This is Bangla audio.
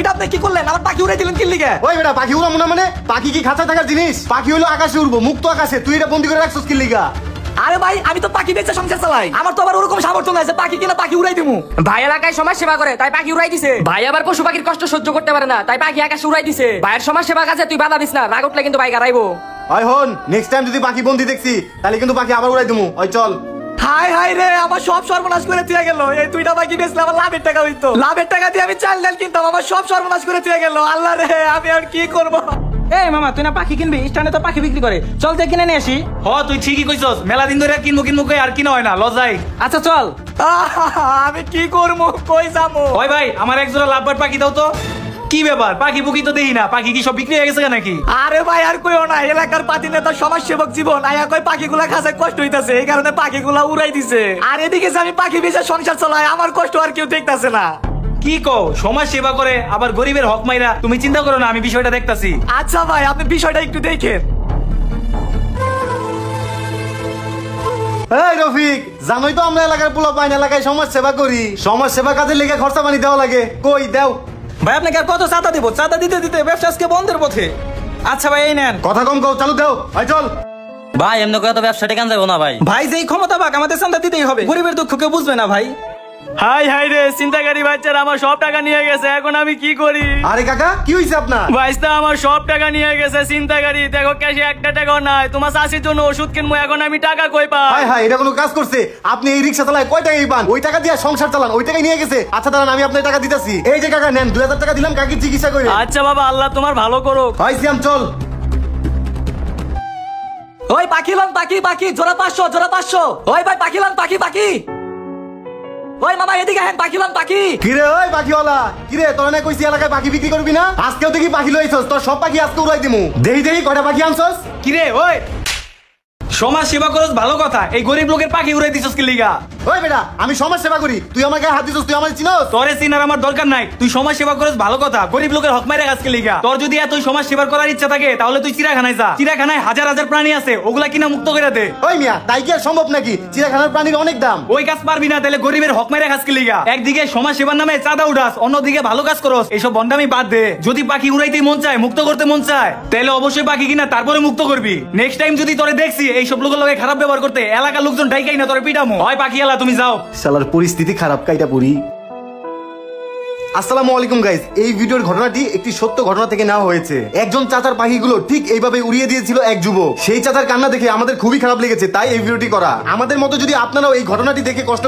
এটা আপনি কি করলেন? আমার পাখি উড়াই দিলেন কি লিগে? ওই বেটা পাখি উড়াবো না মানে? পাখি কি খাঁচায় থাকার জিনিস? পাখি হলো আকাশে উড়বো, মুক্ত আকাশে। তুই এটা বন্দি করে রাখছিস কি লিগা? আরে ভাই আমি তো পাখি বেচে সংসার চালাই, আমার তো আবার ওরকম সামর্থ্য নাই যে পাখি কিনা পাখি উড়াই দিমু। ভাই এলাকায় সমাজ সেবা করে তাই পাখি উড়াই দিছে। ভাই আবার পশু পাখির কষ্ট সহ্য করতে পারে না তাই পাখি আকাশে উড়াই দিছে। ভাইয়ের সমাজ সেবা কাজে তুই বাধা দিস না, রাগ উঠলে কিন্তু ভাই গারাইবো। ওই হন, নেক্সট টাইম যদি পাখি বন্দি দেখছি তাহলে কিন্তু পাখি আবার উড়াই দিমু। ওই চল। হাই হাই রে, আমার সব সর্বনাশ করে দিয়ে গেল। এই দুইটা পাখি বেচলে আমার লাভের টাকা হইতো, লাভের টাকা দিয়ে আমি চাল ডাল কিনতাম, আমার সব সর্বনাশ করে দিয়ে গেল। আল্লাহ রে, আমি আর কি করব? এই মামা তুই না পাখি কিনবি? স্ট্যান্ডে তো পাখি বিক্রি করে, চল যে কিনে নিয়ে আসি। হ তুই ঠিকই কইছস, মেলা দিন ধরে কিনবো কই আর কিনা হয় না, লজাই। আচ্ছা চল। আমি কি করবো, কই যাবো? ওই ভাই আমার এক জোড়া লাভবার পাখি দাও তো। কি ব্যাপার, পাখি পুকি তো দেখি না, পাখি কি সব বিক্রি হয়ে গেছে নাকি? আরে ভাই আর কইও না, এলাকার পাতি নেতা সমাজ সেবক জীবন আয়া কই পাখিগুলা খাঁচায় কষ্ট হইতাছে, এই কারণে পাখিগুলা উড়াই দিছে। আর এদিকে যে আমি পাখি বেচে সংসার চালাই, আমার কষ্ট আর কেউ দেখতাছে না। কি কও, সমাজ সেবা করে আবার গরিবের হক মাইরা? তুমি চিন্তা করো না, আমি বিষয়টা দেখতাছি। আচ্ছা ভাই আপনি বিষয়টা একটু দেখেন। এই রফিক, জানোই তো আমরা এলাকার পোলা পাইন এলাকায় সমাজ সেবা করি। সমাজ সেবা কাজে লেগে খরচা পানি দেওয়া লাগে, কই দেও। ভাই আপনাকে আর কত চাঁদা দিব? চাঁদা দিতে দিতে ব্যবসা আজকে বন্ধের পথে। আচ্ছা ভাই এই নেন। কথা কম কও, চালু দেও। ওই চল। ভাই এমনি করে তো ব্যবসাটা কেন যাবো না ভাই? ভাই যেই ক্ষমতা পাক আমাদের চাঁদা দিতেই হবে, গরিবের দুঃখ কেউ বুঝবে না ভাই। হাই হাই রে, চিন্তাকারী বাচ্চারা আমার সব টাকা নিয়ে গেছে, এখন আমি কি করি? আরে কাকা কি হইছে আপনার? ভাইস্তা আমার সব টাকা নিয়ে গেছে চিন্তাকারী, দেখো ক্যাশে একটা টাকাও নাই। তোমার চাষির জন্য ওষুধ কিনবো, এখন আমি টাকা কই পাই? হাই হাই, এটা কোনো কাজ করছে? আপনি এই রিক্সা চালায় কয় টাকাই পান? ওই টাকা দিয়ে সংসার চালান, ওই টাকাই নিয়ে গেছে। আচ্ছা দাঁড়ান, আমি আপনার টাকা দিতেছি। এই যে কাকা নেন, 2000 টাকা দিলাম কাকির চিকিৎসা করে। আচ্ছা বাবা, আল্লাহ তোমার ভালো করো। ভাই সিয়াম চল। ওই পাখি লন, পাখি পাখি জোড়া 500, জোড়া 500। ওই ভাই পাখি লন, পাখি পাখি। ওই মামা এদিকে হ্যাঁ, পাখি লন পাখি। কিরে ওই পাখিওয়ালা, কিরে তোরা না কইছি এলাকায় পাখি বিক্রি করবি না? আজকেও দেখি পাখি লইছস, তোর সব পাখি আজকে উড়াই দিমু। দেহি দেহি কয়টা পাখি আনছস? কিরে ওই, সমাজ সেবা করস ভালো কথা, এই গরিব লোকের পাখি উড়াই দিছস কি লিগা? ওই বেটা আমি সমাজ সেবা করি, তুই আমার গায়ে হাত দিছস, তুই আমার চিনস? তোরে চিনার আমার দরকার নাই, তুই সমাজ সেবা করস ভালো কথা, গরিব লোকের হক মাইরা আজকে লিগা। তোর যদি এত সমাজ সেবা করার ইচ্ছা থাকে তাহলে তুই চিড়িয়াখানায় যা, চিড়িয়াখানায় হাজার হাজার প্রাণী আছে, ওগুলা কিনা মুক্ত করে দে। ওই মিয়া তাই কি আর সম্ভব নাকি? চিড়িয়াখানার প্রাণীর অনেক দাম। ওই কাজ পারবি না, তাহলে গরিবের হক মাইরা আজকে লিগা। একদিকে সমাজ সেবার নামে চাঁদা উঠাস, অন্যদিকে ভালো কাজ করস, এইসব বন্ডামি বাদ দে। যদি পাখি উড়াইতে মন চায়, মুক্ত করতে মন চায়, তাহলে অবশ্যই পাখি কিনা তারপরে মুক্ত করবি। নেক্সট টাইম যদি তোরে দেখছি এইসব লোকের লগে খারাপ ব্যবহার করতে, এলাকার লোকজন ডাইকাই না তোরে পিটামো। হয় পাখি এলা তুমি যাও। শালার পরিস্থিতি খারাপ, কাইটা পড়ি। আসসালামু আলাইকুম গাইস, এই ভিডিওর ঘটনাটি একটি সত্য ঘটনা থেকে নেওয়া হয়েছে। একজন চাচার পাখিগুলো ঠিক এইভাবে উড়িয়ে দিয়েছিল এক যুবক। সেই চাচার কান্না দেখে আমাদের খুবই খারাপ লেগেছে, তাই এই ভিডিওটি করা। আমাদের মতো যদি আপনারাও এই ঘটনাটি দেখে কষ্ট